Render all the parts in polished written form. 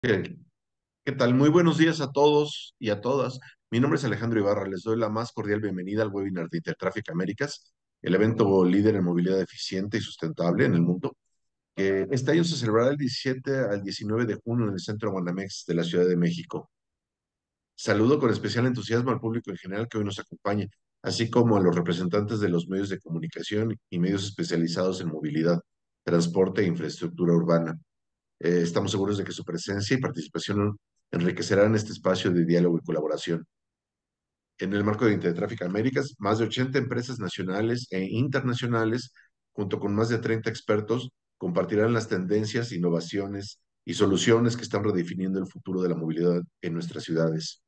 ¿Qué, qué tal? Muy buenos días a todos y a todas. Mi nombre es Alejandro Ibarra. Les doy la más cordial bienvenida al webinar de Intertraffic Américas, el evento líder en movilidad eficiente y sustentable en el mundo, que este año se celebrará del 17 al 19 de junio en el Centro Guanamex de la Ciudad de México. Saludo con especial entusiasmo al público en general que hoy nos acompaña, así como a los representantes de los medios de comunicación y medios especializados en movilidad, transporte e infraestructura urbana. Estamos seguros de que su presencia y participación enriquecerán este espacio de diálogo y colaboración. En el marco de Intertráfico Américas, más de 80 empresas nacionales e internacionales, junto con más de 30 expertos, compartirán las tendencias, innovaciones y soluciones que están redefiniendo el futuro de la movilidad en nuestras ciudades.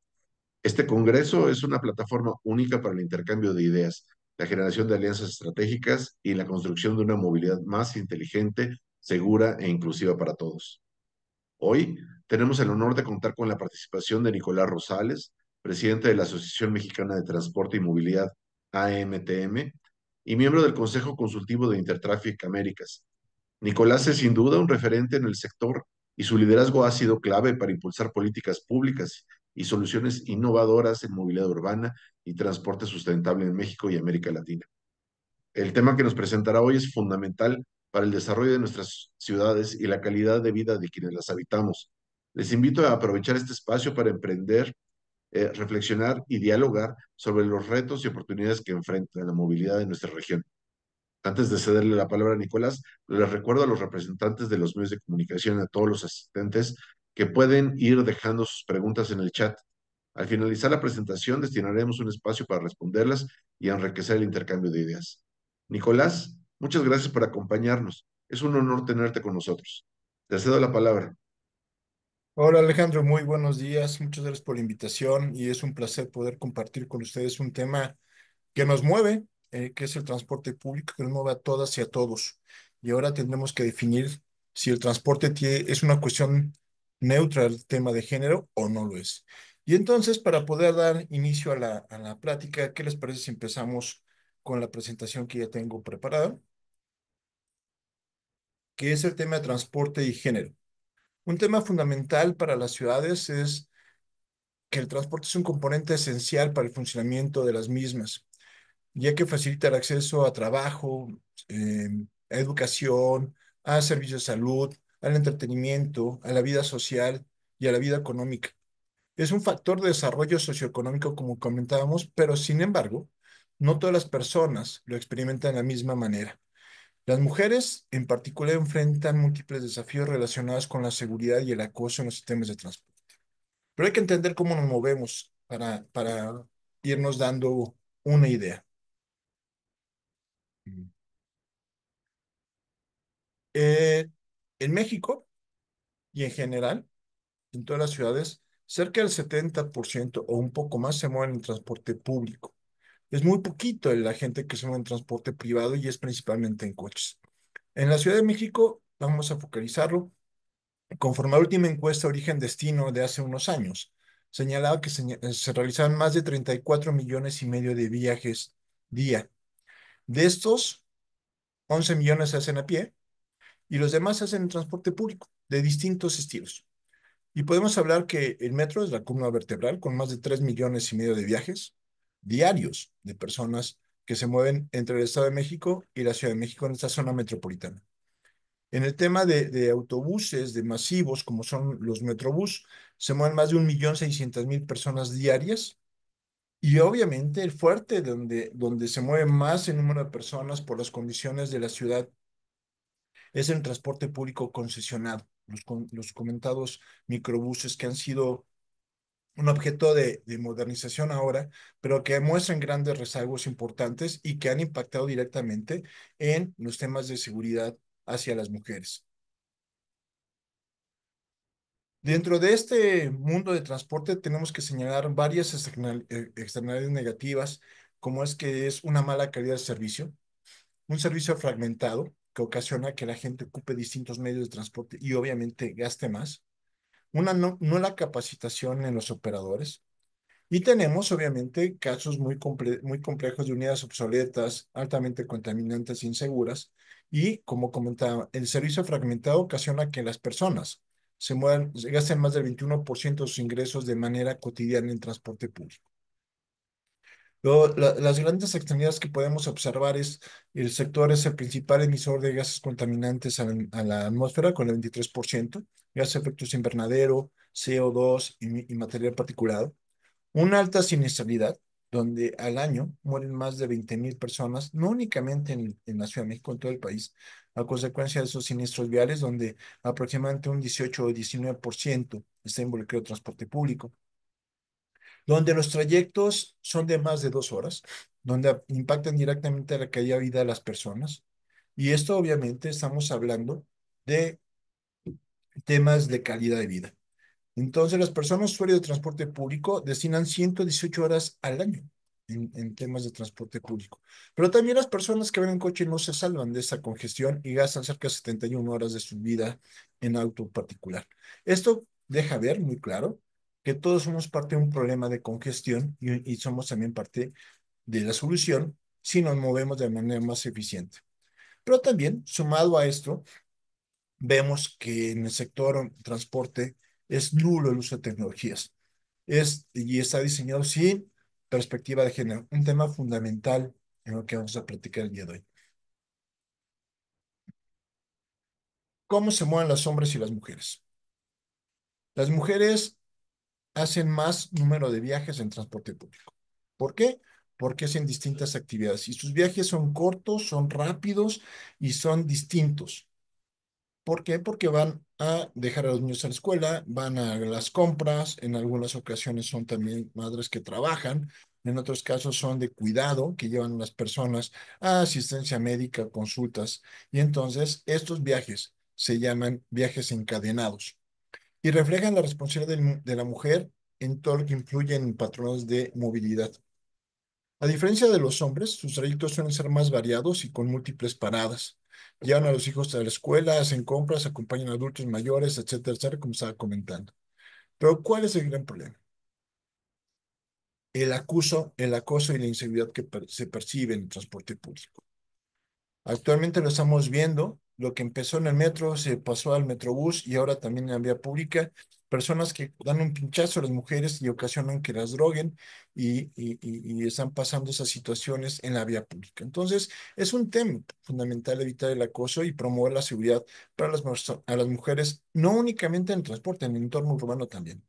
Este congreso es una plataforma única para el intercambio de ideas, la generación de alianzas estratégicas y la construcción de una movilidad más inteligente, segura e inclusiva para todos. Hoy tenemos el honor de contar con la participación de Nicolás Rosales, presidente de la Asociación Mexicana de Transporte y Movilidad, AMTM, y miembro del Consejo Consultivo de Intertraffic Américas. Nicolás es sin duda un referente en el sector y su liderazgo ha sido clave para impulsar políticas públicas y soluciones innovadoras en movilidad urbana y transporte sustentable en México y América Latina. El tema que nos presentará hoy es fundamental para el desarrollo de nuestras ciudades y la calidad de vida de quienes las habitamos. Les invito a aprovechar este espacio para emprender, reflexionar y dialogar sobre los retos y oportunidades que enfrenta la movilidad de nuestra región. Antes de cederle la palabra a Nicolás, les recuerdo a los representantes de los medios de comunicación, a todos los asistentes, que pueden ir dejando sus preguntas en el chat. Al finalizar la presentación, destinaremos un espacio para responderlas y enriquecer el intercambio de ideas. Nicolás, muchas gracias por acompañarnos. Es un honor tenerte con nosotros. Te cedo la palabra. Hola Alejandro, muy buenos días. Muchas gracias por la invitación y es un placer poder compartir con ustedes un tema que nos mueve, que es el transporte público, que nos mueve a todas y a todos. Y ahora tendremos que definir si el transporte es una cuestión neutra al tema de género o no lo es. Y entonces, para poder dar inicio a la plática, ¿qué les parece si empezamos con la presentación que ya tengo preparada, que es el tema de transporte y género? Un tema fundamental para las ciudades es que el transporte es un componente esencial para el funcionamiento de las mismas, ya que facilita el acceso a trabajo, a educación, a servicios de salud, al entretenimiento, a la vida social y a la vida económica. Es un factor de desarrollo socioeconómico, como comentábamos, pero sin embargo, no todas las personas lo experimentan de la misma manera. Las mujeres, en particular, enfrentan múltiples desafíos relacionados con la seguridad y el acoso en los sistemas de transporte. Pero hay que entender cómo nos movemos para irnos dando una idea. Eh, en México y en general, en todas las ciudades, cerca del 70% o un poco más se mueven en transporte público. Es muy poquito la gente que se mueve en transporte privado y es principalmente en coches. En la Ciudad de México, vamos a focalizarlo, conforme a la última encuesta Origen-Destino de hace unos años, señalaba que se realizaban más de 34,5 millones de viajes día. De estos, 11 millones se hacen a pie y los demás se hacen en transporte público de distintos estilos. Y podemos hablar que el metro es la columna vertebral con más de 3,5 millones de viajes diarios de personas que se mueven entre el Estado de México y la Ciudad de México en esta zona metropolitana. En el tema de autobuses, de masivos, como son los Metrobús, se mueven más de 1,600,000 personas diarias. Y obviamente el fuerte donde se mueve más el número de personas por las condiciones de la ciudad es el transporte público concesionado, los comentados microbuses que han sido un objeto de modernización ahora, pero que muestran grandes rezagos importantes y que han impactado directamente en los temas de seguridad hacia las mujeres. Dentro de este mundo de transporte tenemos que señalar varias externalidades negativas, como es que es una mala calidad de servicio, un servicio fragmentado que ocasiona que la gente ocupe distintos medios de transporte y obviamente gaste más, una no la capacitación en los operadores, y tenemos obviamente casos muy complejos de unidades obsoletas, altamente contaminantes e inseguras, y como comentaba, el servicio fragmentado ocasiona que las personas se gastan más del 21% de sus ingresos de manera cotidiana en transporte público. Las grandes externalidades que podemos observar es el sector es el principal emisor de gases contaminantes a la atmósfera con el 23%, gases de efecto invernadero, CO2 y material particulado. Una alta siniestralidad, donde al año mueren más de 20,000 personas, no únicamente en la Ciudad de México, en todo el país, a consecuencia de esos siniestros viales, donde aproximadamente un 18 o 19% está involucrado en transporte público, donde los trayectos son de más de 2 horas, donde impactan directamente a la calidad de vida de las personas. Y esto obviamente estamos hablando de temas de calidad de vida. Entonces, las personas usuarias de transporte público destinan 118 horas al año en temas de transporte público. Pero también las personas que van en coche no se salvan de esa congestión y gastan cerca de 71 horas de su vida en auto particular. Esto deja ver muy claro que todos somos parte de un problema de congestión y somos también parte de la solución si nos movemos de manera más eficiente. Pero también, sumado a esto, vemos que en el sector transporte es nulo el uso de tecnologías. Y está diseñado sin perspectiva de género, un tema fundamental en lo que vamos a platicar el día de hoy. ¿Cómo se mueven los hombres y las mujeres? Las mujeres hacen más número de viajes en transporte público. ¿Por qué? Porque hacen distintas actividades y sus viajes son cortos, son rápidos y son distintos. ¿Por qué? Porque van a dejar a los niños a la escuela, van a las compras, en algunas ocasiones son también madres que trabajan, en otros casos son de cuidado, que llevan a las personas a asistencia médica, consultas, y entonces estos viajes se llaman viajes encadenados y reflejan la responsabilidad de la mujer en todo lo que influye en patrones de movilidad. A diferencia de los hombres, sus trayectos suelen ser más variados y con múltiples paradas. Llevan a los hijos a la escuela, hacen compras, acompañan a adultos mayores, etcétera, etcétera, como estaba comentando. Pero ¿cuál es el gran problema? El acoso y la inseguridad que se percibe en el transporte público. Actualmente lo estamos viendo, lo que empezó en el metro se pasó al metrobús y ahora también en la vía pública. Personas que dan un pinchazo a las mujeres y ocasionan que las droguen y están pasando esas situaciones en la vía pública. Entonces, es un tema fundamental evitar el acoso y promover la seguridad para a las mujeres, no únicamente en el transporte, en el entorno urbano también.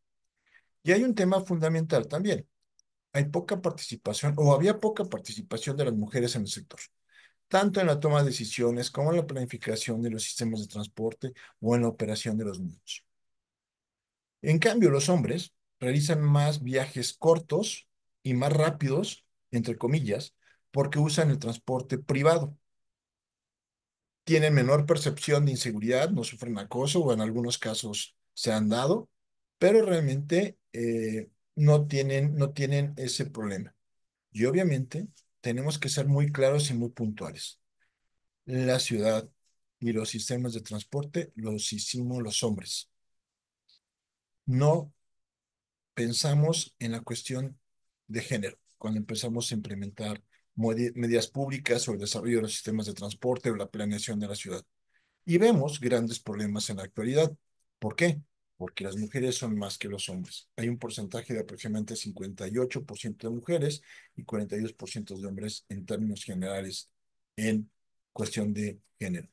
Y hay un tema fundamental también. Hay poca participación o había poca participación de las mujeres en el sector tanto en la toma de decisiones como en la planificación de los sistemas de transporte o en la operación de los mismos. En cambio, los hombres realizan más viajes cortos y más rápidos, entre comillas, porque usan el transporte privado. Tienen menor percepción de inseguridad, no sufren acoso o en algunos casos se han dado, pero realmente no tienen ese problema. Y obviamente tenemos que ser muy claros y muy puntuales. La ciudad y los sistemas de transporte los hicimos los hombres. No pensamos en la cuestión de género cuando empezamos a implementar medidas públicas sobre el desarrollo de los sistemas de transporte o la planeación de la ciudad. Y vemos grandes problemas en la actualidad. ¿Por qué? Porque las mujeres son más que los hombres. Hay un porcentaje de aproximadamente 58% de mujeres y 42% de hombres en términos generales en cuestión de género.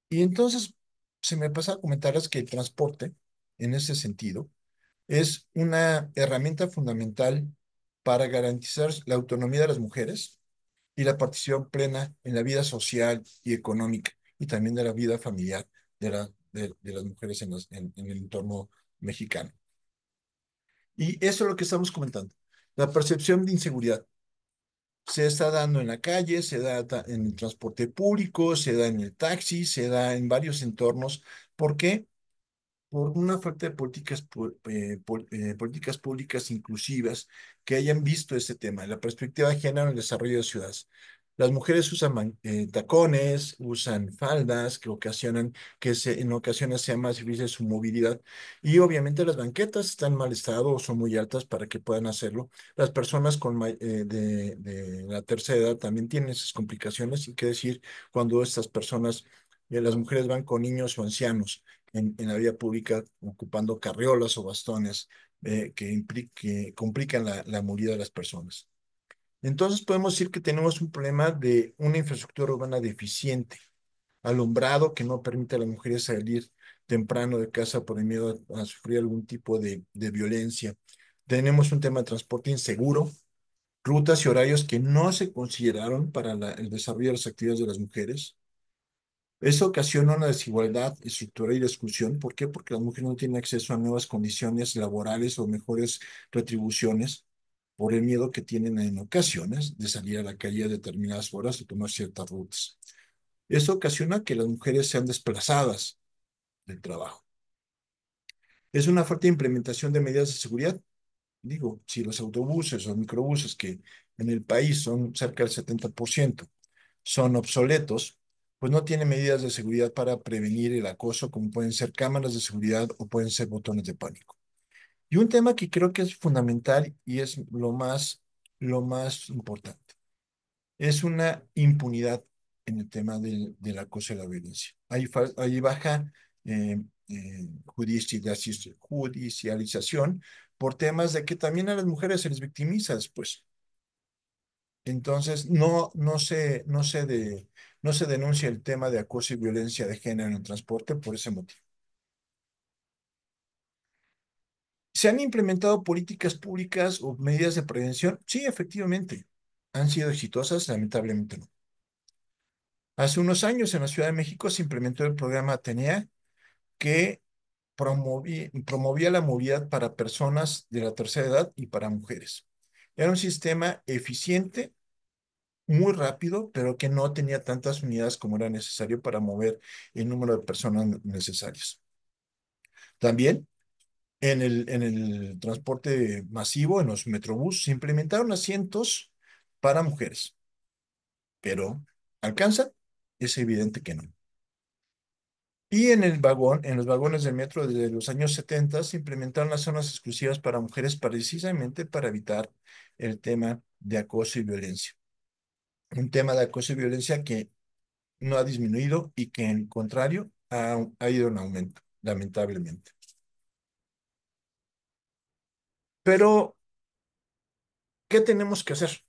Y entonces se me pasa a comentarles que el transporte, en ese sentido, es una herramienta fundamental para garantizar la autonomía de las mujeres y la participación plena en la vida social y económica y también de la vida familiar de las mujeres en el entorno mexicano. Y eso es lo que estamos comentando. La percepción de inseguridad se está dando en la calle, se da en el transporte público, se da en el taxi, se da en varios entornos. ¿Por qué? Por una falta de políticas públicas inclusivas que hayan visto este tema, la perspectiva de género en el desarrollo de ciudades. Las mujeres usan tacones, usan faldas que ocasionan en ocasiones sea más difícil su movilidad y obviamente las banquetas están en mal estado o son muy altas para que puedan hacerlo. Las personas de la tercera edad también tienen esas complicaciones y qué decir cuando estas personas y las mujeres van con niños o ancianos en la vía pública ocupando carriolas o bastones que complican la movilidad de las personas. Entonces podemos decir que tenemos un problema de una infraestructura urbana deficiente, alumbrado que no permite a las mujeres salir temprano de casa por el miedo a sufrir algún tipo de violencia. Tenemos un tema de transporte inseguro, rutas y horarios que no se consideraron para el desarrollo de las actividades de las mujeres. Eso ocasiona una desigualdad estructural y de exclusión. ¿Por qué? Porque las mujeres no tienen acceso a nuevas condiciones laborales o mejores retribuciones por el miedo que tienen en ocasiones de salir a la calle a determinadas horas o tomar ciertas rutas. Eso ocasiona que las mujeres sean desplazadas del trabajo. Es una falta de implementación de medidas de seguridad. Digo, si los autobuses o microbuses que en el país son cerca del 70% son obsoletos, pues no tienen medidas de seguridad para prevenir el acoso, como pueden ser cámaras de seguridad o pueden ser botones de pánico. Y un tema que creo que es fundamental y es lo más importante, es una impunidad en el tema del acoso y la violencia. Hay baja eh, judicialización por temas de que también a las mujeres se les victimiza después. Entonces, no se denuncia el tema de acoso y violencia de género en el transporte por ese motivo. ¿Se han implementado políticas públicas o medidas de prevención? Sí, efectivamente. ¿Han sido exitosas? Lamentablemente no. Hace unos años en la Ciudad de México se implementó el programa Atenea que promovía la movilidad para personas de la tercera edad y para mujeres. Era un sistema eficiente, muy rápido, pero que no tenía tantas unidades como era necesario para mover el número de personas necesarias. También en el transporte masivo, en los metrobús, se implementaron asientos para mujeres, pero ¿alcanzan? Es evidente que no. Y en los vagones del metro desde los años 70 se implementaron las zonas exclusivas para mujeres precisamente para evitar el tema de acoso y violencia. Un tema de acoso y violencia que no ha disminuido y que en contrario ha ido en aumento, lamentablemente. Pero, ¿qué tenemos que hacer?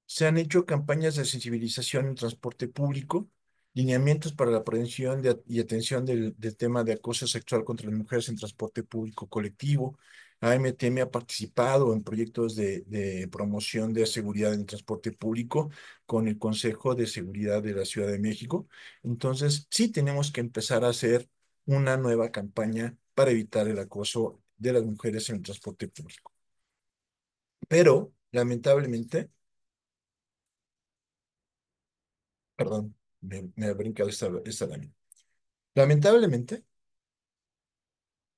Se han hecho campañas de sensibilización en transporte público, lineamientos para la prevención y atención del tema de acoso sexual contra las mujeres en transporte público colectivo. AMTM ha participado en proyectos de promoción de seguridad en transporte público con el Consejo de Seguridad de la Ciudad de México. Entonces, sí tenemos que empezar a hacer una nueva campaña para evitar el acoso de las mujeres en el transporte público. Pero, lamentablemente, perdón, me ha brincado esta lámina. Lamentablemente,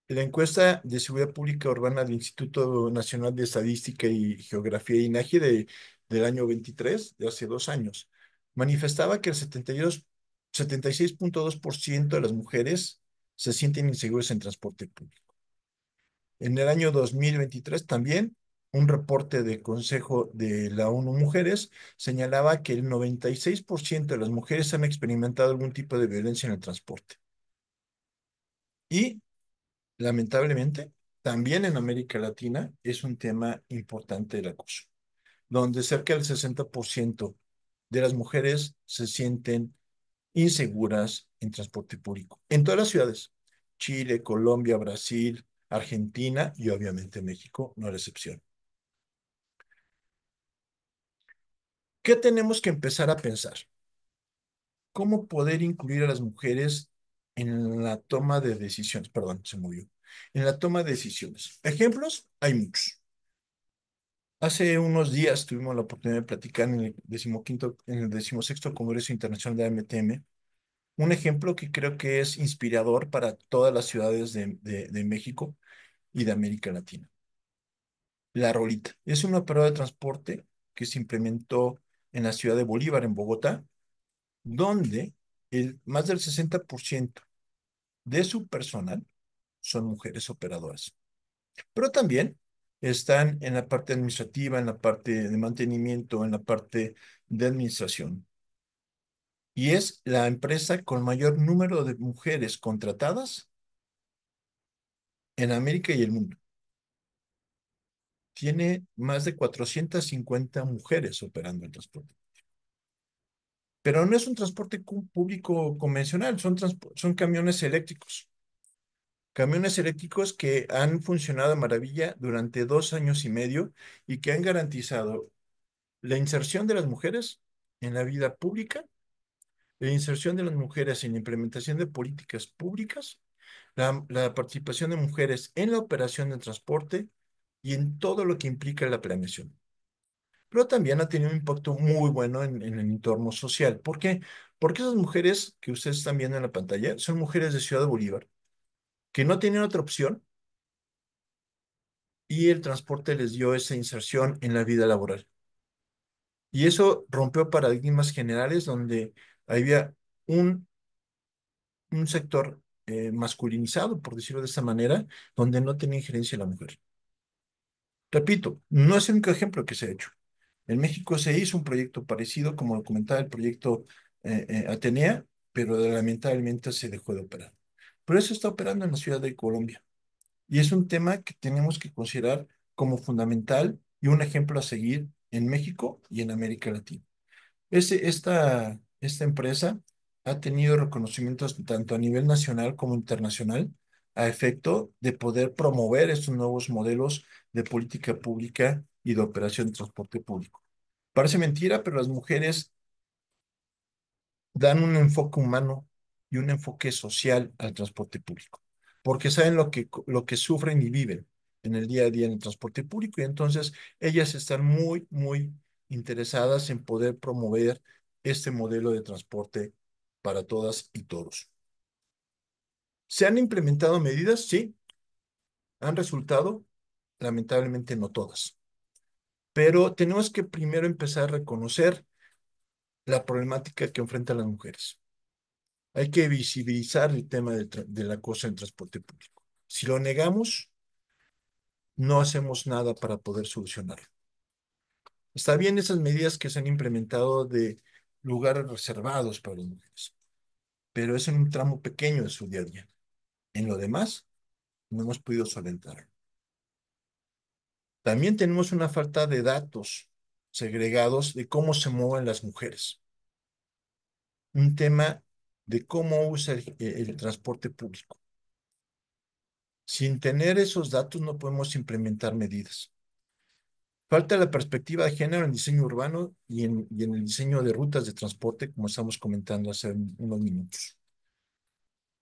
la encuesta de seguridad pública urbana del Instituto Nacional de Estadística y Geografía INEGI del año 23, de hace 2 años, manifestaba que el 76.2% de las mujeres se sienten inseguras en transporte público. En el año 2023 también, un reporte del Consejo de la ONU Mujeres señalaba que el 96% de las mujeres han experimentado algún tipo de violencia en el transporte. Y, lamentablemente, también en América Latina es un tema importante el acoso, donde cerca del 60% de las mujeres se sienten inseguras en transporte público, en todas las ciudades. Chile, Colombia, Brasil, Argentina y obviamente México, no es la excepción. ¿Qué tenemos que empezar a pensar? ¿Cómo poder incluir a las mujeres en la toma de decisiones? Perdón, se movió. En la toma de decisiones. Ejemplos, hay muchos. Hace unos días tuvimos la oportunidad de platicar en el 16º Congreso Internacional de AMTM, un ejemplo que creo que es inspirador para todas las ciudades de México y de América Latina. La Rolita es un operador de transporte que se implementó en la ciudad de Bolívar, en Bogotá, donde más del 60% de su personal son mujeres operadoras. Pero también están en la parte administrativa, en la parte de mantenimiento, en la parte de administración. y es la empresa con mayor número de mujeres contratadas en América y el mundo. Tiene más de 450 mujeres operando el transporte. Pero no es un transporte público convencional, son camiones eléctricos. Camiones eléctricos que han funcionado de maravilla durante 2 años y medio y que han garantizado la inserción de las mujeres en la vida pública, la inserción de las mujeres en la implementación de políticas públicas, la participación de mujeres en la operación del transporte y en todo lo que implica la planeación. Pero también ha tenido un impacto muy bueno en el entorno social. ¿Por qué? Porque esas mujeres que ustedes están viendo en la pantalla son mujeres de Ciudad Bolívar que no tenían otra opción y el transporte les dio esa inserción en la vida laboral. Y eso rompió paradigmas generales donde había un, un sector masculinizado, por decirlo de esta manera, donde no tenía injerencia la mujer. Repito, no es el único ejemplo que se ha hecho. En México se hizo un proyecto parecido, como lo comentaba el proyecto Atenea, pero lamentablemente se dejó de operar. Pero eso está operando en la ciudad de Colombia. Y es un tema que tenemos que considerar como fundamental y un ejemplo a seguir en México y en América Latina. Esta empresa ha tenido reconocimientos tanto a nivel nacional como internacional a efecto de poder promover estos nuevos modelos de política pública y de operación de transporte público. Parece mentira, pero las mujeres dan un enfoque humano y un enfoque social al transporte público, porque saben lo que sufren y viven en el día a día en el transporte público y entonces ellas están muy, muy interesadas en poder promover este modelo de transporte para todas y todos. ¿Se han implementado medidas? Sí. ¿Han resultado? Lamentablemente no todas. Pero tenemos que primero empezar a reconocer la problemática que enfrentan las mujeres. Hay que visibilizar el tema del acoso en transporte público. Si lo negamos, no hacemos nada para poder solucionarlo. Está bien esas medidas que se han implementado de lugares reservados para las mujeres, pero es en un tramo pequeño de su día a día. En lo demás, no hemos podido solventarlo. También tenemos una falta de datos segregados de cómo se mueven las mujeres. Un tema de cómo usa el transporte público. Sin tener esos datos no podemos implementar medidas. Falta la perspectiva de género en diseño urbano y en el diseño de rutas de transporte, como estamos comentando hace unos minutos.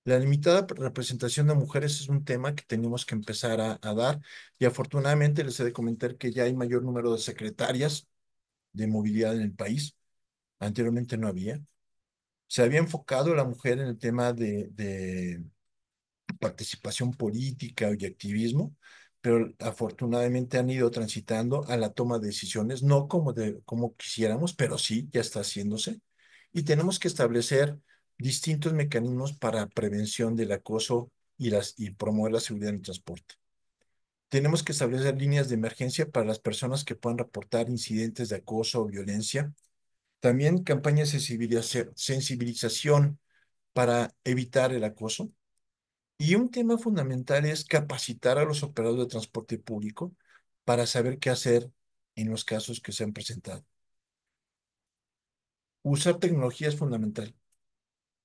La limitada representación de mujeres es un tema que tenemos que empezar a dar y afortunadamente les he de comentar que ya hay mayor número de secretarias de movilidad en el país. Anteriormente no había. Se había enfocado la mujer en el tema de participación política y activismo, pero afortunadamente han ido transitando a la toma de decisiones, no como quisiéramos, pero sí, ya está haciéndose. Y tenemos que establecer distintos mecanismos para prevención del acoso y promover la seguridad en el transporte. Tenemos que establecer líneas de emergencia para las personas que puedan reportar incidentes de acoso o violencia. También campañas de sensibilización para evitar el acoso. Y un tema fundamental es capacitar a los operadores de transporte público para saber qué hacer en los casos que se han presentado. Usar tecnología es fundamental.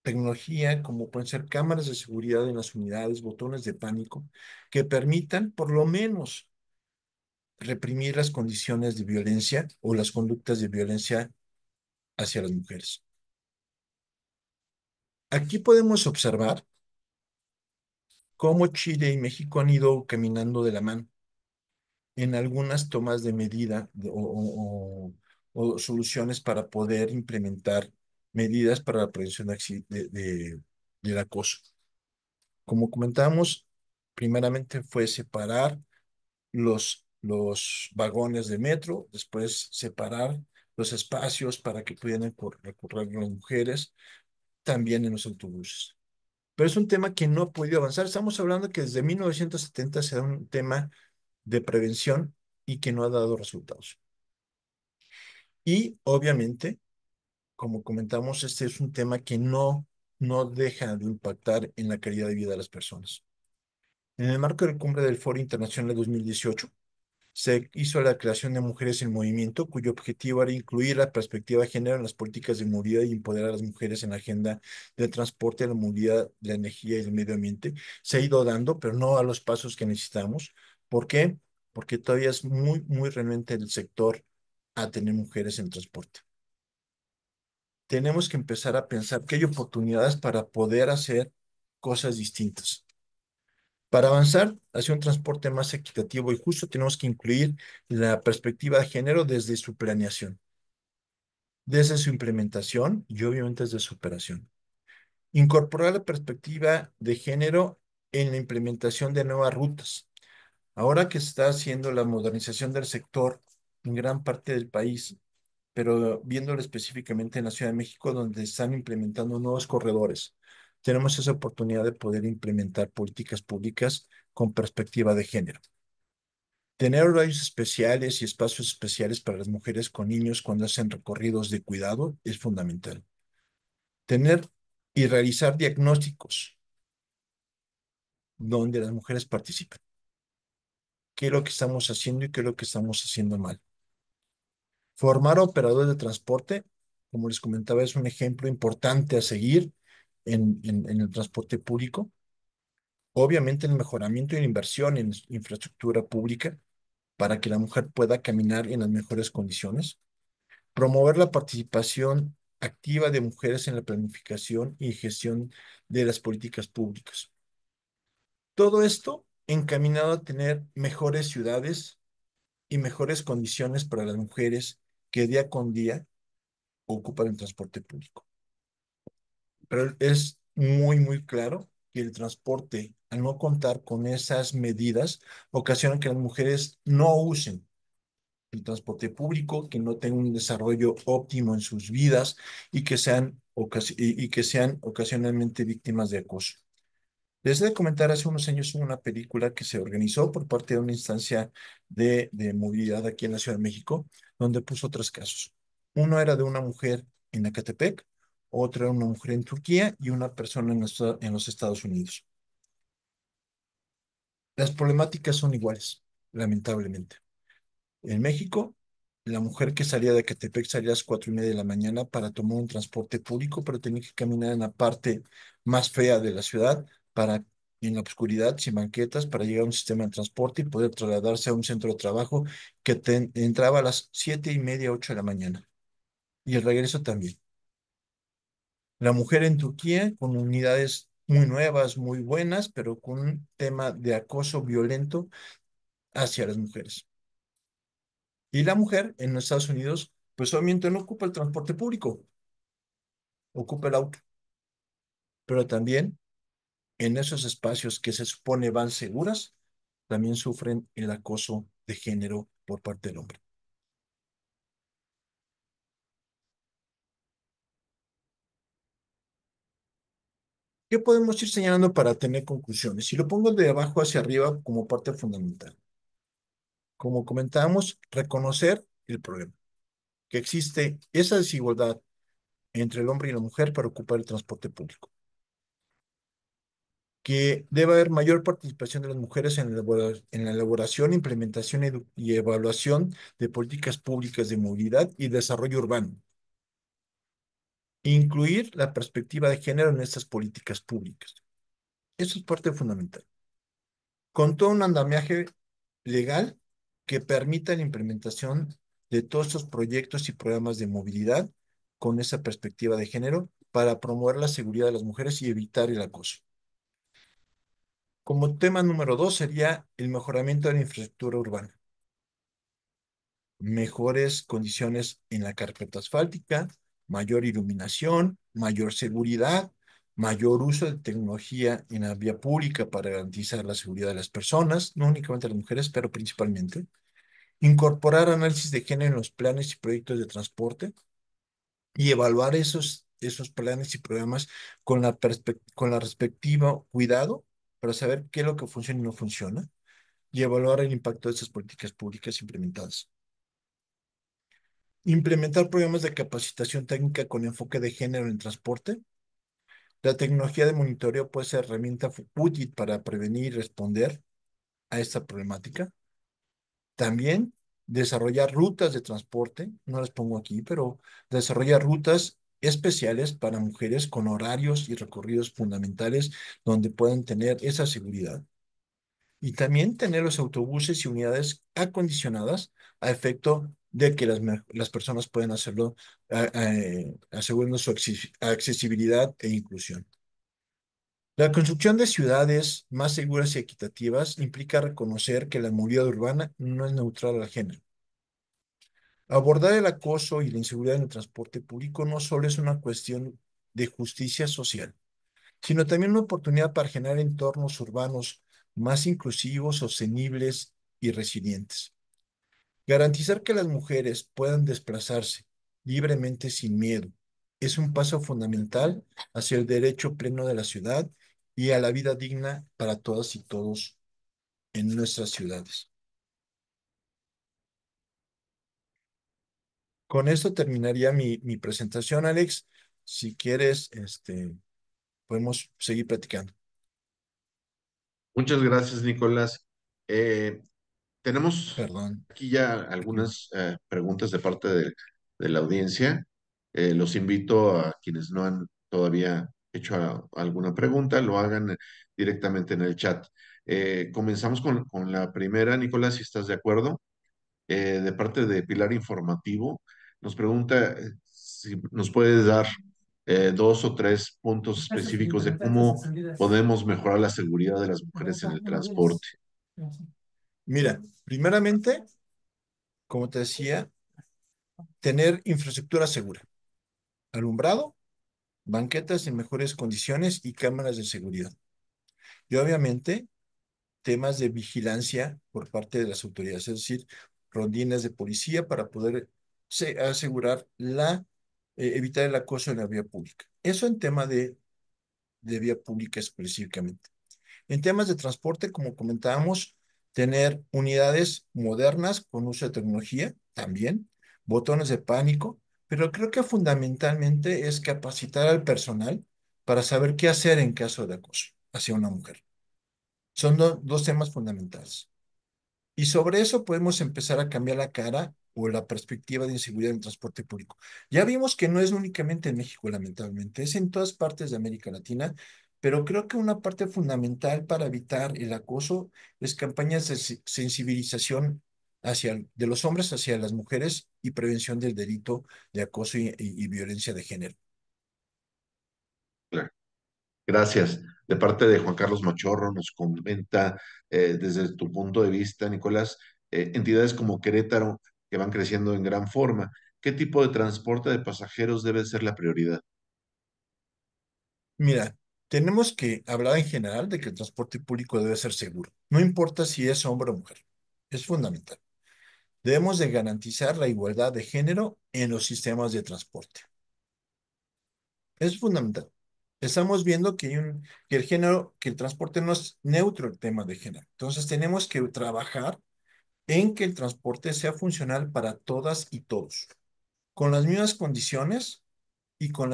Tecnología como pueden ser cámaras de seguridad en las unidades, botones de pánico, que permitan por lo menos reprimir las condiciones de violencia o las conductas de violencia hacia las mujeres. Aquí podemos observar cómo Chile y México han ido caminando de la mano en algunas tomas de medida o soluciones para poder implementar medidas para la prevención del acoso. Como comentábamos, primeramente fue separar los vagones de metro, después separar los espacios para que pudieran recorrer las mujeres, también en los autobuses. Pero es un tema que no ha podido avanzar. Estamos hablando que desde 1970 se da un tema de prevención y que no ha dado resultados. Y obviamente como comentamos, este es un tema que no deja de impactar en la calidad de vida de las personas. En el marco de la Cumbre del Foro Internacional de 2018, se hizo la creación de Mujeres en Movimiento, cuyo objetivo era incluir la perspectiva de género en las políticas de movilidad y empoderar a las mujeres en la agenda del transporte, la movilidad, la energía y el medio ambiente. Se ha ido dando, pero no a los pasos que necesitamos. ¿Por qué? Porque todavía es muy realmente el sector a tener mujeres en transporte. Tenemos que empezar a pensar que hay oportunidades para poder hacer cosas distintas. Para avanzar hacia un transporte más equitativo y justo, tenemos que incluir la perspectiva de género desde su planeación, desde su implementación y obviamente desde su operación. Incorporar la perspectiva de género en la implementación de nuevas rutas. Ahora que se está haciendo la modernización del sector en gran parte del país, pero viéndolo específicamente en la Ciudad de México, donde están implementando nuevos corredores, tenemos esa oportunidad de poder implementar políticas públicas con perspectiva de género. Tener horarios especiales y espacios especiales para las mujeres con niños cuando hacen recorridos de cuidado es fundamental. Tener y realizar diagnósticos donde las mujeres participen. ¿Qué es lo que estamos haciendo y qué es lo que estamos haciendo mal? Formar a operadores de transporte, como les comentaba, es un ejemplo importante a seguir en el transporte público. Obviamente el mejoramiento y la inversión en infraestructura pública para que la mujer pueda caminar en las mejores condiciones. Promover la participación activa de mujeres en la planificación y gestión de las políticas públicas. Todo esto encaminado a tener mejores ciudades y mejores condiciones para las mujeres que día con día ocupan el transporte público. Pero es muy claro que el transporte, al no contar con esas medidas, ocasiona que las mujeres no usen el transporte público, que no tengan un desarrollo óptimo en sus vidas y que y que sean ocasionalmente víctimas de acoso. Les he de comentar, hace unos años hubo una película que se organizó por parte de una instancia de movilidad aquí en la Ciudad de México, donde puso tres casos. Uno era de una mujer en Ecatepec, otro era una mujer en Turquía y una persona en los Estados Unidos. Las problemáticas son iguales, lamentablemente. En México, la mujer que salía de Ecatepec salía a las 4:30 de la mañana para tomar un transporte público, pero tenía que caminar en la parte más fea de la ciudad para, en la oscuridad, sin banquetas, para llegar a un sistema de transporte y poder trasladarse a un centro de trabajo que entraba a las 7:30, 8 de la mañana. Y el regreso también. La mujer en Turquía, con unidades muy nuevas, muy buenas, pero con un tema de acoso violento hacia las mujeres. Y la mujer en los Estados Unidos, pues obviamente no ocupa el transporte público, ocupa el auto, pero también en esos espacios que se supone van seguras, también sufren el acoso de género por parte del hombre. ¿Qué podemos ir señalando para tener conclusiones? Si lo pongo de abajo hacia arriba como parte fundamental. Como comentábamos, reconocer el problema, que existe esa desigualdad entre el hombre y la mujer para ocupar el transporte público, que debe haber mayor participación de las mujeres en la elaboración, implementación y evaluación de políticas públicas de movilidad y desarrollo urbano. Incluir la perspectiva de género en estas políticas públicas. Eso es parte fundamental. Con todo un andamiaje legal que permita la implementación de todos estos proyectos y programas de movilidad con esa perspectiva de género para promover la seguridad de las mujeres y evitar el acoso. Como tema número dos sería el mejoramiento de la infraestructura urbana. Mejores condiciones en la carpeta asfáltica, mayor iluminación, mayor seguridad, mayor uso de tecnología en la vía pública para garantizar la seguridad de las personas, no únicamente las mujeres, pero principalmente. Incorporar análisis de género en los planes y proyectos de transporte y evaluar esos planes y programas con la respectiva cuidado para saber qué es lo que funciona y no funciona y evaluar el impacto de esas políticas públicas implementadas. Implementar programas de capacitación técnica con enfoque de género en transporte. La tecnología de monitoreo puede ser herramienta útil para prevenir y responder a esta problemática. También desarrollar rutas de transporte, no las pongo aquí, pero desarrollar rutas especiales para mujeres con horarios y recorridos fundamentales donde puedan tener esa seguridad. Y también tener los autobuses y unidades acondicionadas a efecto de que las personas puedan hacerlo, asegurando su accesibilidad e inclusión. La construcción de ciudades más seguras y equitativas implica reconocer que la movilidad urbana no es neutral al género. Abordar el acoso y la inseguridad en el transporte público no solo es una cuestión de justicia social, sino también una oportunidad para generar entornos urbanos más inclusivos, sostenibles y resilientes. Garantizar que las mujeres puedan desplazarse libremente sin miedo es un paso fundamental hacia el derecho pleno de la ciudad y a la vida digna para todas y todos en nuestras ciudades. Con esto terminaría mi presentación, Alex. Si quieres, podemos seguir platicando. Muchas gracias, Nicolás. Eh, Tenemos Perdón. aquí ya algunas preguntas de parte de la audiencia. Los invito a quienes no han todavía hecho alguna pregunta, lo hagan directamente en el chat. Comenzamos con la primera, Nicolás, si estás de acuerdo. De parte de Pilar Informativo, nos pregunta si nos puedes dar dos o tres puntos específicos de cómo podemos mejorar la seguridad de las mujeres en el transporte. Mira, primeramente, como te decía, tener infraestructura segura, alumbrado, banquetas en mejores condiciones y cámaras de seguridad. Y obviamente, temas de vigilancia por parte de las autoridades, es decir, rondines de policía para poder asegurar evitar el acoso en la vía pública. Eso en tema de vía pública específicamente. En temas de transporte, como comentábamos, tener unidades modernas con uso de tecnología también, botones de pánico, pero creo que fundamentalmente es capacitar al personal para saber qué hacer en caso de acoso hacia una mujer. Son dos temas fundamentales. Y sobre eso podemos empezar a cambiar la cara o la perspectiva de inseguridad en el transporte público. Ya vimos que no es únicamente en México, lamentablemente, es en todas partes de América Latina, pero creo que una parte fundamental para evitar el acoso es campañas de sensibilización de los hombres hacia las mujeres y prevención del delito de acoso y violencia de género. Claro. Gracias. De parte de Juan Carlos Machorro nos comenta desde tu punto de vista, Nicolás, entidades como Querétaro que van creciendo en gran forma. ¿Qué tipo de transporte de pasajeros debe ser la prioridad? Mira, tenemos que hablar en general de que el transporte público debe ser seguro, no importa si es hombre o mujer, es fundamental. Debemos de garantizar la igualdad de género en los sistemas de transporte. Es fundamental. Estamos viendo que el género, que el transporte no es neutro el tema de género. Entonces tenemos que trabajar en que el transporte sea funcional para todas y todos, con las mismas condiciones y con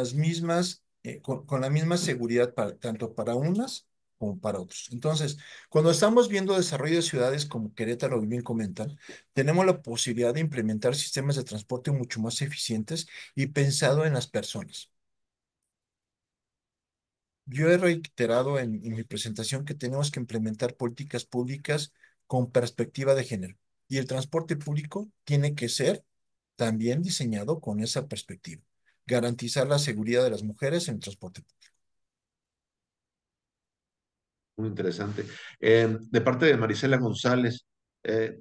con la misma seguridad tanto para unas como para otros. Entonces, cuando estamos viendo desarrollo de ciudades como Querétaro, y bien comentan, tenemos la posibilidad de implementar sistemas de transporte mucho más eficientes y pensado en las personas. Yo he reiterado en mi presentación que tenemos que implementar políticas públicas con perspectiva de género y el transporte público tiene que ser también diseñado con esa perspectiva. Garantizar la seguridad de las mujeres en el transporte público. Muy interesante. De parte de Marisela González,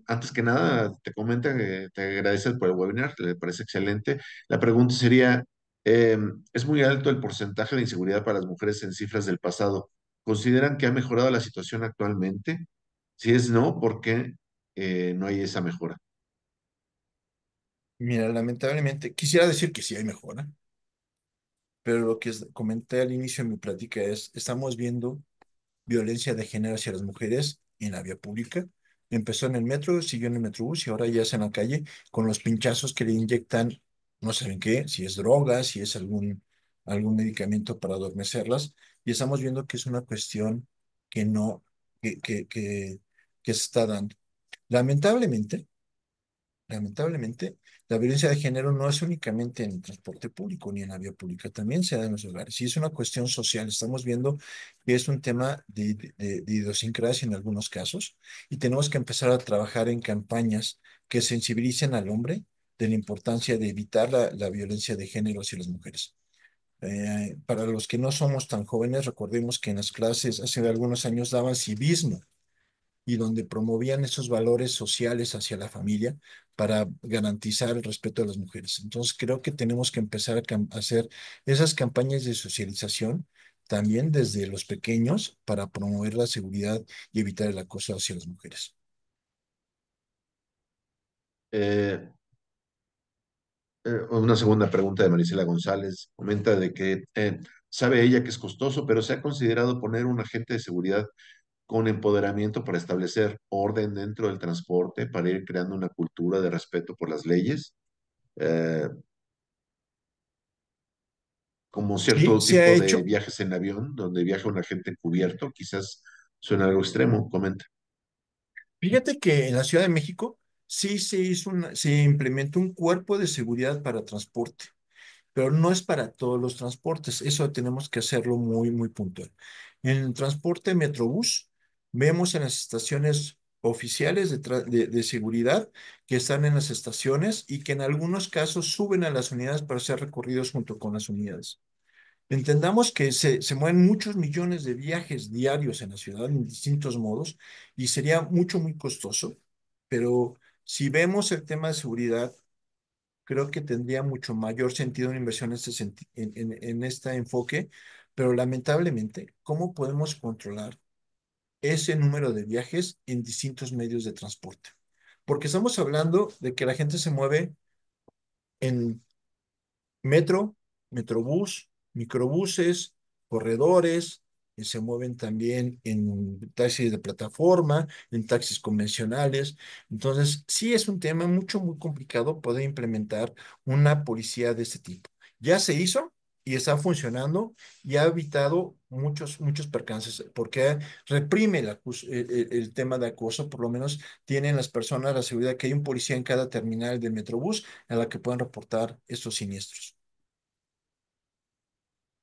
antes que nada, te comenta que te agradece por el webinar, le parece excelente. La pregunta sería, eh, ¿es muy alto el porcentaje de inseguridad para las mujeres en cifras del pasado? ¿Consideran que ha mejorado la situación actualmente? Si es no, ¿por qué no hay esa mejora? Mira, lamentablemente, quisiera decir que sí hay mejora, pero lo que comenté al inicio de mi plática es, estamos viendo violencia de género hacia las mujeres en la vía pública, Empezó en el metro, siguió en el metrobús y ahora ya es en la calle con los pinchazos que le inyectan, no saben qué, si es droga, si es algún medicamento para adormecerlas. Y estamos viendo que es una cuestión que no, que, que, que, que se está dando. Lamentablemente, lamentablemente, la violencia de género no es únicamente en el transporte público ni en la vía pública, también se da en los hogares. Y es una cuestión social. Estamos viendo que es un tema de idiosincrasia en algunos casos y tenemos que empezar a trabajar en campañas que sensibilicen al hombre de la importancia de evitar la violencia de género hacia las mujeres. Para los que no somos tan jóvenes, recordemos que en las clases hace algunos años daban civismo y donde promovían esos valores sociales hacia la familia para garantizar el respeto a las mujeres. Entonces, creo que tenemos que empezar a hacer esas campañas de socialización también desde los pequeños para promover la seguridad y evitar el acoso hacia las mujeres. Eh, una segunda pregunta de Marisela González. Comenta de que sabe ella que es costoso, pero se ha considerado poner un agente de seguridad con empoderamiento para establecer orden dentro del transporte, para ir creando una cultura de respeto por las leyes, eh, como Sí, cierto se ha tipo de hecho. viajes en avión, donde viaja un agente encubierto, quizás suena algo extremo, comenta. Fíjate que en la Ciudad de México sí se implementó un cuerpo de seguridad para transporte, pero no es para todos los transportes. Eso tenemos que hacerlo muy, muy puntual. En el transporte Metrobús, vemos en las estaciones oficiales de seguridad que están en las estaciones y que en algunos casos suben a las unidades para ser recorridos junto con las unidades. Entendamos que se mueven muchos millones de viajes diarios en la ciudad en distintos modos y sería mucho, muy costoso, pero si vemos el tema de seguridad, creo que tendría mucho mayor sentido una inversión en este enfoque, pero lamentablemente, ¿cómo podemos controlar ese número de viajes en distintos medios de transporte? Porque estamos hablando de que la gente se mueve en metro, metrobús, microbuses, corredores, se mueven también en taxis de plataforma, en taxis convencionales. Entonces, sí es un tema mucho, muy complicado poder implementar una policía de este tipo. Ya se hizo y está funcionando y ha evitado muchos, muchos percances, porque reprime el tema de acoso, por lo menos tienen las personas la seguridad que hay un policía en cada terminal de Metrobús a la que puedan reportar estos siniestros.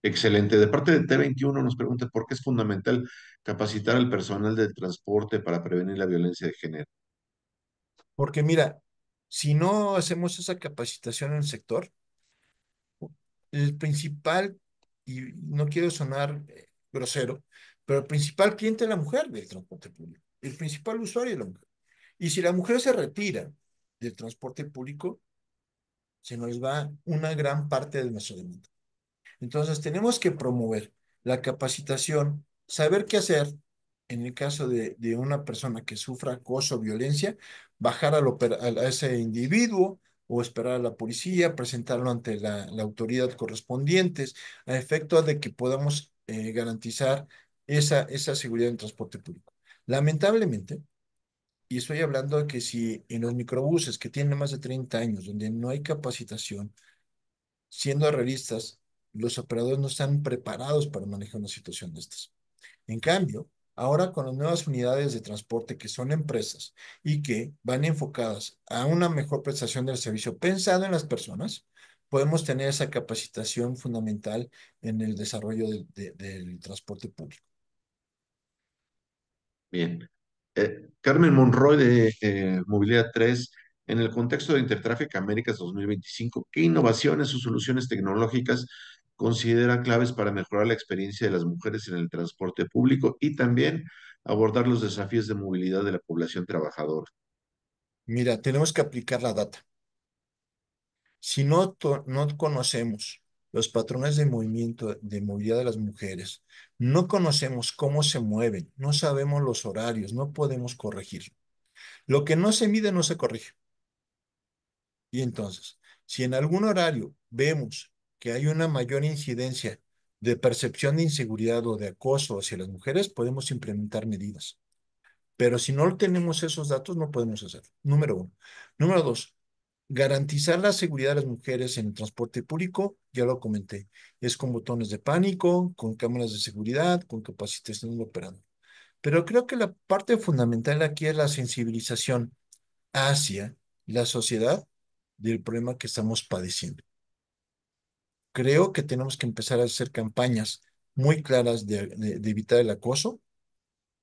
Excelente. De parte de T21 nos pregunta por qué es fundamental capacitar al personal del transporte para prevenir la violencia de género. Porque mira, si no hacemos esa capacitación en el sector, el principal, y no quiero sonar grosero, pero el principal cliente es la mujer del transporte público, el principal usuario es la mujer. Y si la mujer se retira del transporte público, se nos va una gran parte de nuestra demanda. Entonces, tenemos que promover la capacitación, saber qué hacer en el caso de una persona que sufra acoso o violencia, bajar a ese individuo o esperar a la policía, presentarlo ante la autoridad correspondientes, a efecto de que podamos garantizar esa seguridad en transporte público. Lamentablemente, y estoy hablando de que si en los microbuses que tienen más de 30 años, donde no hay capacitación, siendo realistas, los operadores no están preparados para manejar una situación de estas. En cambio, ahora con las nuevas unidades de transporte que son empresas y que van enfocadas a una mejor prestación del servicio pensado en las personas, podemos tener esa capacitación fundamental en el desarrollo del transporte público. Bien. Carmen Monroy de Movilidad 3, en el contexto de Intertráfico Américas 2025, ¿qué innovaciones o soluciones tecnológicas considera claves para mejorar la experiencia de las mujeres en el transporte público y también abordar los desafíos de movilidad de la población trabajadora? Mira, tenemos que aplicar la data. Si no conocemos los patrones de movimiento, de movilidad de las mujeres, no conocemos cómo se mueven, no sabemos los horarios, no podemos corregir. Lo que no se mide no se corrige. Y entonces, si en algún horario vemos que hay una mayor incidencia de percepción de inseguridad o de acoso hacia las mujeres, podemos implementar medidas. Pero si no tenemos esos datos, no podemos hacerlo. Número uno. Número dos, garantizar la seguridad de las mujeres en el transporte público, ya lo comenté, es con botones de pánico, con cámaras de seguridad, con capacitación del operador. Pero creo que la parte fundamental aquí es la sensibilización hacia la sociedad del problema que estamos padeciendo. Creo que tenemos que empezar a hacer campañas muy claras de evitar el acoso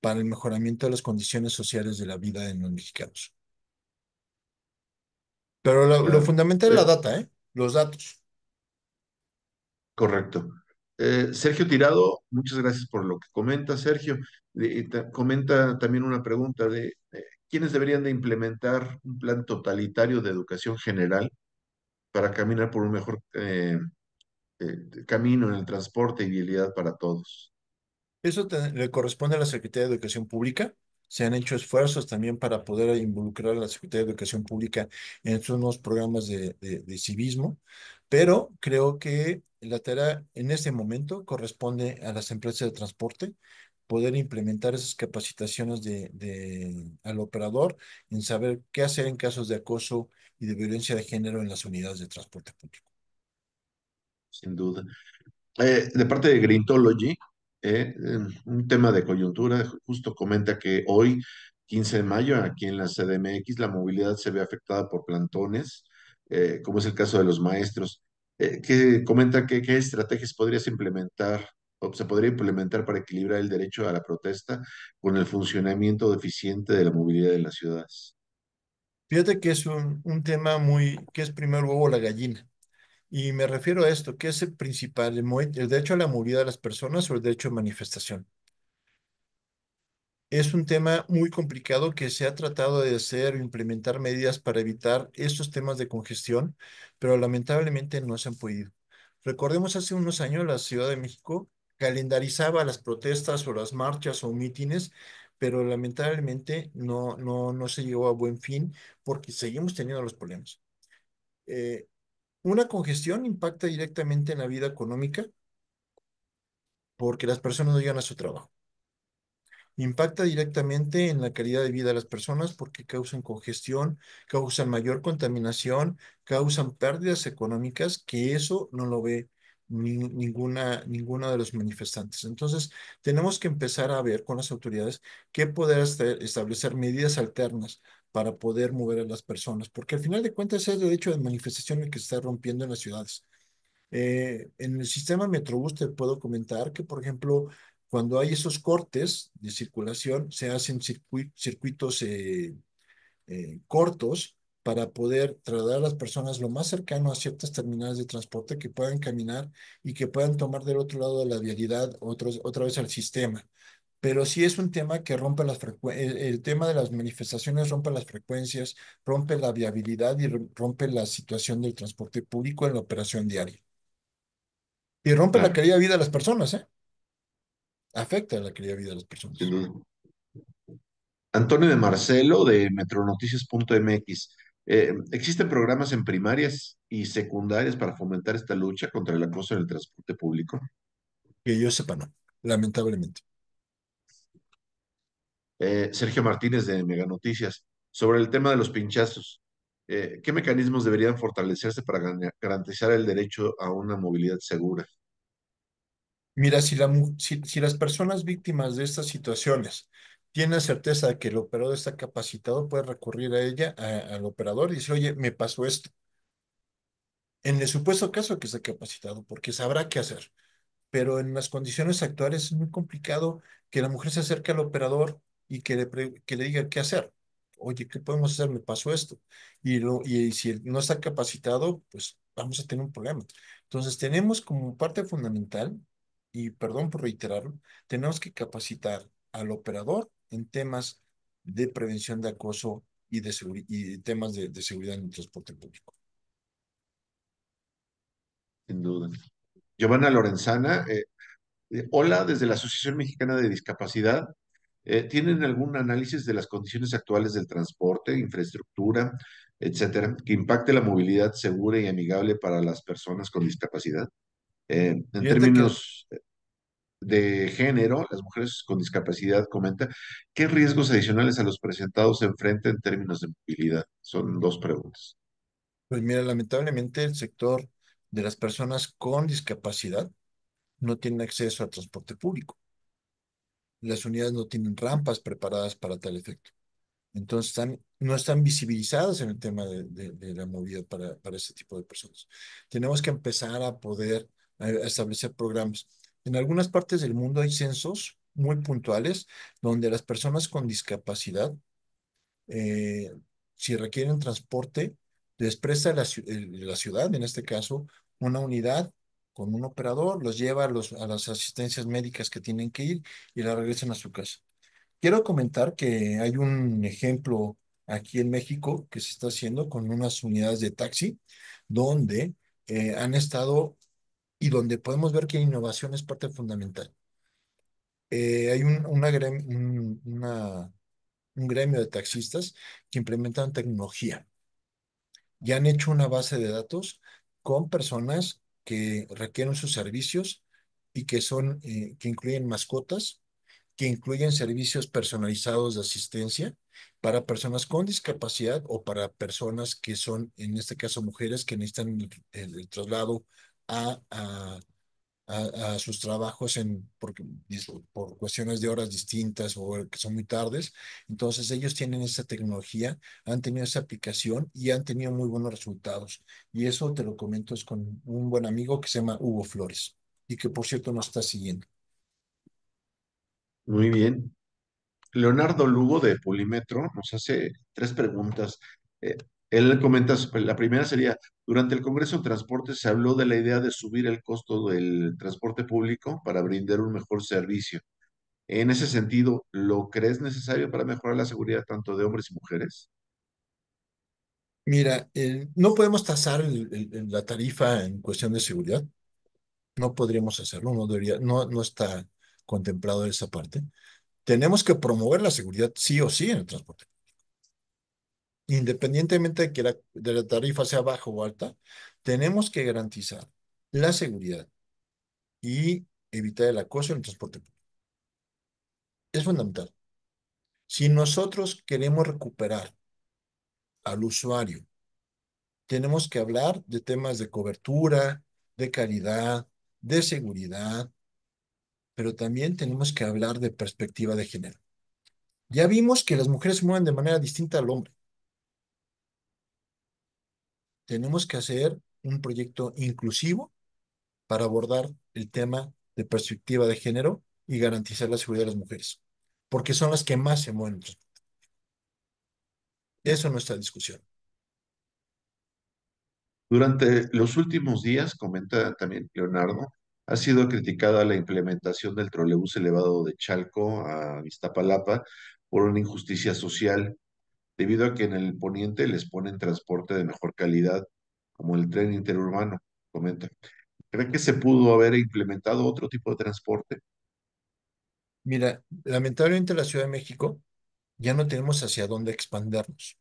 para el mejoramiento de las condiciones sociales de la vida de los mexicanos. Pero lo Claro. fundamental es la data, ¿eh? Los datos. Correcto. Sergio Tirado, muchas gracias por lo que comenta, Sergio. Comenta también una pregunta de quiénes deberían de implementar un plan totalitario de educación general para caminar por un mejor camino en el transporte y vialidad para todos. Eso le corresponde a la Secretaría de Educación Pública. Se han hecho esfuerzos también para poder involucrar a la Secretaría de Educación Pública en estos nuevos programas de civismo, pero creo que la tarea en este momento corresponde a las empresas de transporte poder implementar esas capacitaciones al operador en saber qué hacer en casos de acoso y de violencia de género en las unidades de transporte público. Sin duda. De parte de Greentology, un tema de coyuntura, justo comenta que hoy, 15 de mayo, aquí en la CDMX, la movilidad se ve afectada por plantones, como es el caso de los maestros. Que comenta que qué estrategias podrías implementar o se podría implementar para equilibrar el derecho a la protesta con el funcionamiento eficiente de la movilidad de las ciudades. Fíjate que es un tema que es primero el huevo o la gallina. Y me refiero a esto, ¿qué es el principal? El derecho a la movilidad de las personas o el derecho a manifestación. Es un tema muy complicado que se ha tratado de hacer o implementar medidas para evitar estos temas de congestión, pero lamentablemente no se han podido. Recordemos hace unos años la Ciudad de México calendarizaba las protestas o las marchas o mítines, pero lamentablemente no se llegó a buen fin porque seguimos teniendo los problemas. Eh, una congestión impacta directamente en la vida económica porque las personas no llegan a su trabajo. Impacta directamente en la calidad de vida de las personas porque causan congestión, causan mayor contaminación, causan pérdidas económicas, que eso no lo ve ninguna de los manifestantes. Entonces, tenemos que empezar a ver con las autoridades qué poder establecer medidas alternas para poder mover a las personas, porque al final de cuentas es el derecho de manifestación el que se está rompiendo en las ciudades. En el sistema Metrobús te puedo comentar que, por ejemplo, cuando hay esos cortes de circulación, se hacen circuitos cortos para poder trasladar a las personas lo más cercano a ciertas terminales de transporte que puedan caminar y que puedan tomar del otro lado de la vialidad otra vez al sistema. Pero sí es un tema que rompe las frecuencias, el tema de las manifestaciones rompe las frecuencias, rompe la viabilidad y rompe la situación del transporte público en la operación diaria. Y rompe la Claro, calidad de vida de las personas, ¿eh? Afecta la calidad de vida de las sin personas. duda. Antonio de Marcelo de metronoticias.mx. ¿Existen programas en primarias y secundarias para fomentar esta lucha contra el acoso en el transporte público? Que yo sepa, no, lamentablemente. Sergio Martínez de Mega Noticias. Sobre el tema de los pinchazos, ¿qué mecanismos deberían fortalecerse para garantizar el derecho a una movilidad segura? Mira, si las personas víctimas de estas situaciones tienen certeza de que el operador está capacitado, puede recurrir a ella, al operador y decir, oye, me pasó esto. En el supuesto caso que esté capacitado, porque sabrá qué hacer. Pero en las condiciones actuales es muy complicado que la mujer se acerque al operador y que le diga qué hacer. Oye, ¿qué podemos hacer? Me pasó esto. Y si él no está capacitado, pues vamos a tener un problema. Entonces, tenemos como parte fundamental, y perdón por reiterarlo, tenemos que capacitar al operador en temas de prevención de acoso y temas de seguridad en el transporte público. Sin duda. Giovanna Lorenzana, hola, desde la Asociación Mexicana de Discapacidad. ¿Tienen algún análisis de las condiciones actuales del transporte, infraestructura, etcétera, que impacte la movilidad segura y amigable para las personas con discapacidad? En Fíjate que términos, de género, las mujeres con discapacidad, comenta, ¿qué riesgos adicionales a los presentados se enfrenta en términos de movilidad? Son dos preguntas. Pues mira, lamentablemente el sector de las personas con discapacidad no tiene acceso al transporte público. Las unidades no tienen rampas preparadas para tal efecto. Entonces no están visibilizadas en el tema de la movilidad para ese tipo de personas. Tenemos que empezar a poder establecer programas. En algunas partes del mundo hay censos muy puntuales donde las personas con discapacidad, eh, si requieren transporte, les presta la ciudad, en este caso, una unidad con un operador, los lleva a las asistencias médicas que tienen que ir y la regresan a su casa. Quiero comentar que hay un ejemplo aquí en México que se está haciendo con unas unidades de taxi donde han estado y donde podemos ver que innovación es parte fundamental. Hay un gremio de taxistas que implementan tecnología y han hecho una base de datos con personas que requieren sus servicios y que incluyen mascotas, que incluyen servicios personalizados de asistencia para personas con discapacidad o para personas que son, en este caso, mujeres que necesitan el traslado a, a, a sus trabajos por cuestiones de horas distintas o que son muy tardes. Entonces, ellos tienen esa tecnología, han tenido esa aplicación y han tenido muy buenos resultados. Y eso te lo comento es con un buen amigo que se llama Hugo Flores y que, por cierto, nos está siguiendo. Muy bien. Leonardo Lugo de Polímetro nos hace tres preguntas. Eh, Él comenta, la primera sería, durante el Congreso de Transportes se habló de la idea de subir el costo del transporte público para brindar un mejor servicio. En ese sentido, ¿lo crees necesario para mejorar la seguridad tanto de hombres y mujeres? Mira, no podemos tasar la tarifa en cuestión de seguridad. No podríamos hacerlo, no está contemplado esa parte. Tenemos que promover la seguridad sí o sí en el transporte. Independientemente de la tarifa sea baja o alta, tenemos que garantizar la seguridad y evitar el acoso en el transporte público. Es fundamental. Si nosotros queremos recuperar al usuario, tenemos que hablar de temas de cobertura, de calidad, de seguridad, pero también tenemos que hablar de perspectiva de género. Ya vimos que las mujeres se mueven de manera distinta al hombre. Tenemos que hacer un proyecto inclusivo para abordar el tema de perspectiva de género y garantizar la seguridad de las mujeres, porque son las que más se mueven. Eso no está en discusión. Durante los últimos días, comenta también Leonardo, ha sido criticada la implementación del trolebús elevado de Chalco a Iztapalapa por una injusticia social, debido a que en el poniente les ponen transporte de mejor calidad, como el tren interurbano, comenta. ¿Cree que se pudo haber implementado otro tipo de transporte? Mira, lamentablemente la Ciudad de México ya no tenemos hacia dónde expandernos.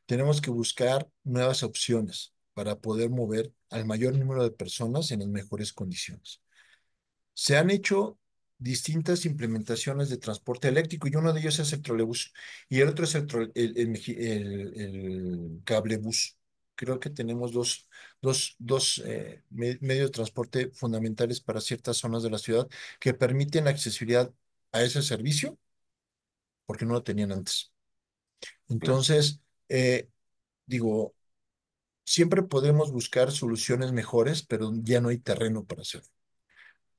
Tenemos que buscar nuevas opciones para poder mover al mayor número de personas en las mejores condiciones. Se han hecho distintas implementaciones de transporte eléctrico y uno de ellos es el trolebús y el otro es el cablebús. Creo que tenemos dos medios de transporte fundamentales para ciertas zonas de la ciudad que permiten accesibilidad a ese servicio porque no lo tenían antes. Claro. Entonces, eh, digo, siempre podemos buscar soluciones mejores, pero ya no hay terreno para hacerlo.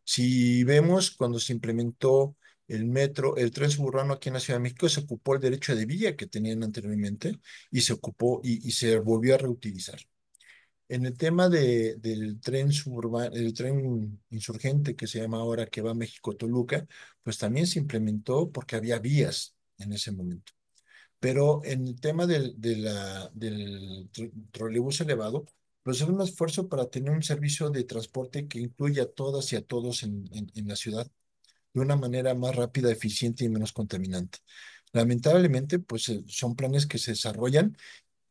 Si vemos cuando se implementó el tren suburbano aquí en la Ciudad de México, se ocupó el derecho de vía que tenían anteriormente y se ocupó y se volvió a reutilizar. En el tema del tren suburbano, el tren insurgente que se llama ahora que va a México-Toluca, pues también se implementó porque había vías en ese momento. Pero en el tema del trolebús elevado, pues es un esfuerzo para tener un servicio de transporte que incluya a todas y a todos en la ciudad de una manera más rápida, eficiente y menos contaminante. Lamentablemente, pues son planes que se desarrollan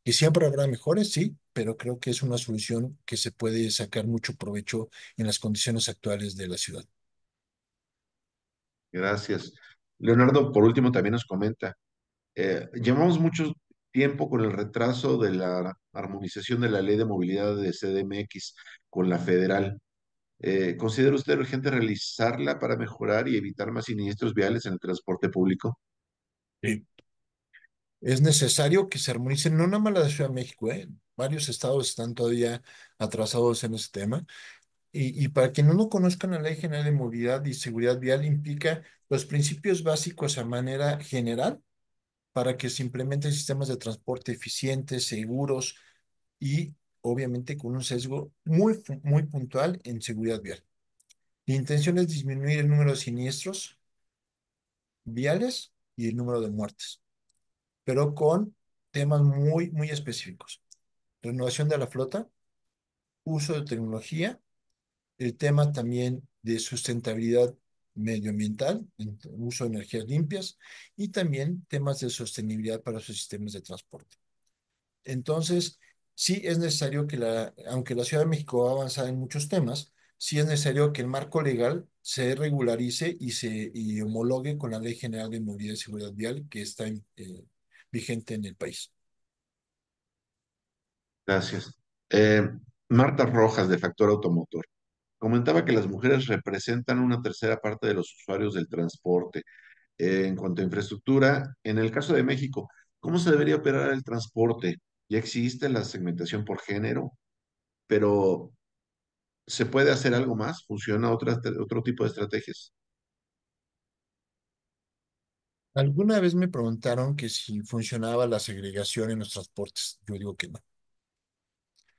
y siempre habrá mejores, sí, pero creo que es una solución que se puede sacar mucho provecho en las condiciones actuales de la ciudad. Gracias. Leonardo, por último, también nos comenta, llevamos mucho tiempo con el retraso de la armonización de la ley de movilidad de CDMX con la federal. ¿Considera usted urgente realizarla para mejorar y evitar más siniestros viales en el transporte público? Sí. Es necesario que se armonicen, no nada más la de Ciudad de México, ¿eh? Varios estados están todavía atrasados en ese tema. Y para quienes no conozcan la Ley General de Movilidad y Seguridad Vial, implica los principios básicos a manera general para que se implementen sistemas de transporte eficientes, seguros y obviamente con un sesgo muy puntual en seguridad vial. La intención es disminuir el número de siniestros viales y el número de muertes, pero con temas muy específicos. Renovación de la flota, uso de tecnología, el tema también de sustentabilidad medioambiental, uso de energías limpias y también temas de sostenibilidad para sus sistemas de transporte. Entonces, sí es necesario que aunque la Ciudad de México va a avanzar en muchos temas, sí es necesario que el marco legal se regularice y homologue con la Ley General de Movilidad y Seguridad Vial que está vigente en el país. Gracias. Eh, Marta Rojas, de Factor Automotor, comentaba que las mujeres representan una tercera parte de los usuarios del transporte. En cuanto a infraestructura, en el caso de México, ¿cómo se debería operar el transporte? Ya existe la segmentación por género, pero ¿se puede hacer algo más? ¿Funciona otro tipo de estrategias? Alguna vez me preguntaron que si funcionaba la segregación en los transportes. Yo digo que no.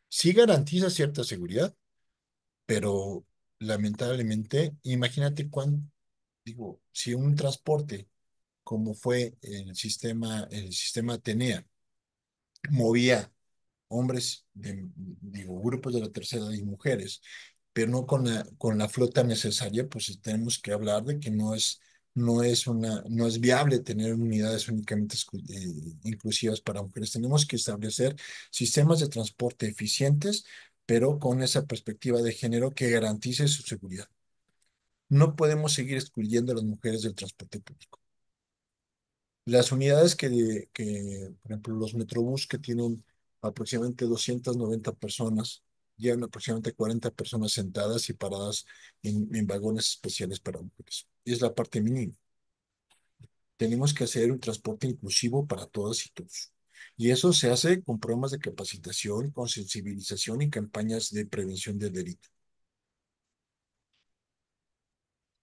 Sí garantiza cierta seguridad, pero lamentablemente, imagínate digo, si un transporte como fue el sistema Atenea, movía hombres, digo, grupos de la tercera edad y mujeres, pero no con la flota necesaria, pues tenemos que hablar de que no es viable tener unidades únicamente inclusivas para mujeres. Tenemos que establecer sistemas de transporte eficientes, pero con esa perspectiva de género que garantice su seguridad. No podemos seguir excluyendo a las mujeres del transporte público. Las unidades por ejemplo, los Metrobús que tienen aproximadamente 290 personas, llevan aproximadamente 40 personas sentadas y paradas en vagones especiales para mujeres. Y es la parte mínima. Tenemos que hacer un transporte inclusivo para todas y todos. Y eso se hace con programas de capacitación, con sensibilización y campañas de prevención del delito.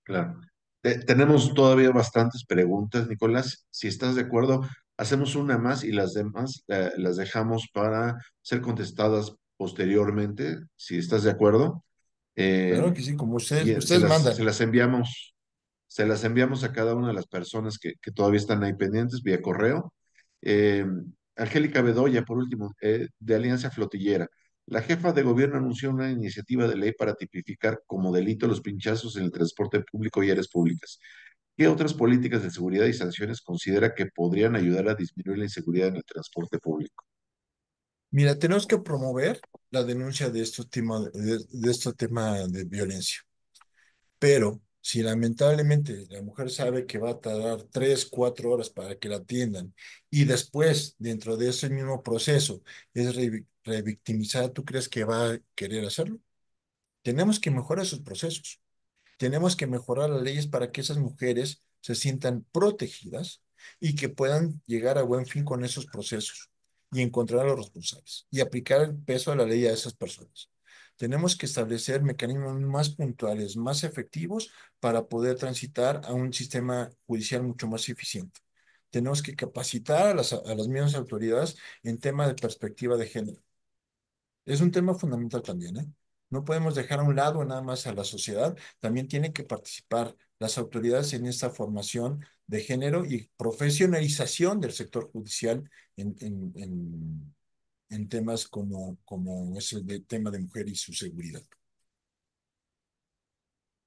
Claro. Tenemos todavía bastantes preguntas, Nicolás. Si estás de acuerdo, hacemos una más y las demás las dejamos para ser contestadas posteriormente, si estás de acuerdo. Eh, Claro que sí, como y ustedes se mandan. las enviamos. Se las enviamos a cada una de las personas que todavía están ahí pendientes vía correo. Eh, Angélica Bedoya, por último, de Alianza Flotillera. La jefa de gobierno anunció una iniciativa de ley para tipificar como delito los pinchazos en el transporte público y áreas públicas. ¿Qué otras políticas de seguridad y sanciones considera que podrían ayudar a disminuir la inseguridad en el transporte público? Mira, tenemos que promover la denuncia de este tema de violencia. Pero si lamentablemente la mujer sabe que va a tardar 3, 4 horas para que la atiendan y después, dentro de ese mismo proceso, es revictimizada, ¿tú crees que va a querer hacerlo? Tenemos que mejorar esos procesos. Tenemos que mejorar las leyes para que esas mujeres se sientan protegidas y que puedan llegar a buen fin con esos procesos y encontrar a los responsables y aplicar el peso de la ley a esas personas. Tenemos que establecer mecanismos más puntuales, más efectivos para poder transitar a un sistema judicial mucho más eficiente. Tenemos que capacitar a las mismas autoridades en tema de perspectiva de género. Es un tema fundamental también, ¿eh? No podemos dejar a un lado nada más a la sociedad, también tienen que participar las autoridades en esta formación de género y profesionalización del sector judicial en temas como es el tema de mujer y su seguridad.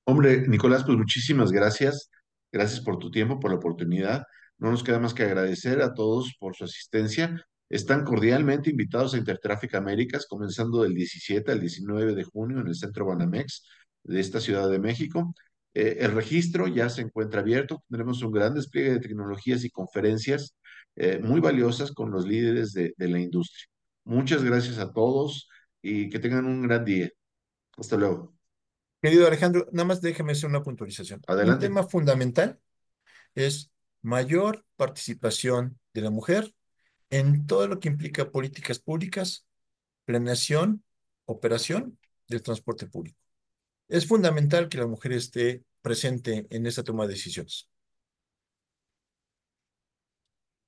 Hombre, Nicolás, pues muchísimas gracias. Gracias por tu tiempo, por la oportunidad. No nos queda más que agradecer a todos por su asistencia. Están cordialmente invitados a Intertráfico Américas, comenzando del 17 al 19 de junio en el Centro Banamex de esta Ciudad de México. El registro ya se encuentra abierto. Tendremos un gran despliegue de tecnologías y conferencias muy valiosas con los líderes de la industria. Muchas gracias a todos y que tengan un gran día. Hasta luego. Querido Alejandro, nada más déjame hacer una puntualización. Un Adelante. tema fundamental es mayor participación de la mujer en todo lo que implica políticas públicas, planeación, operación del transporte público. Es fundamental que la mujer esté presente en esta toma de decisiones.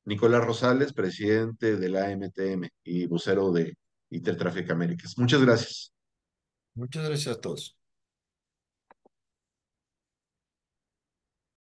Nicolás Rosales, presidente de la AMTM y vocero de Intertráfico Américas. Muchas gracias. Muchas gracias a todos.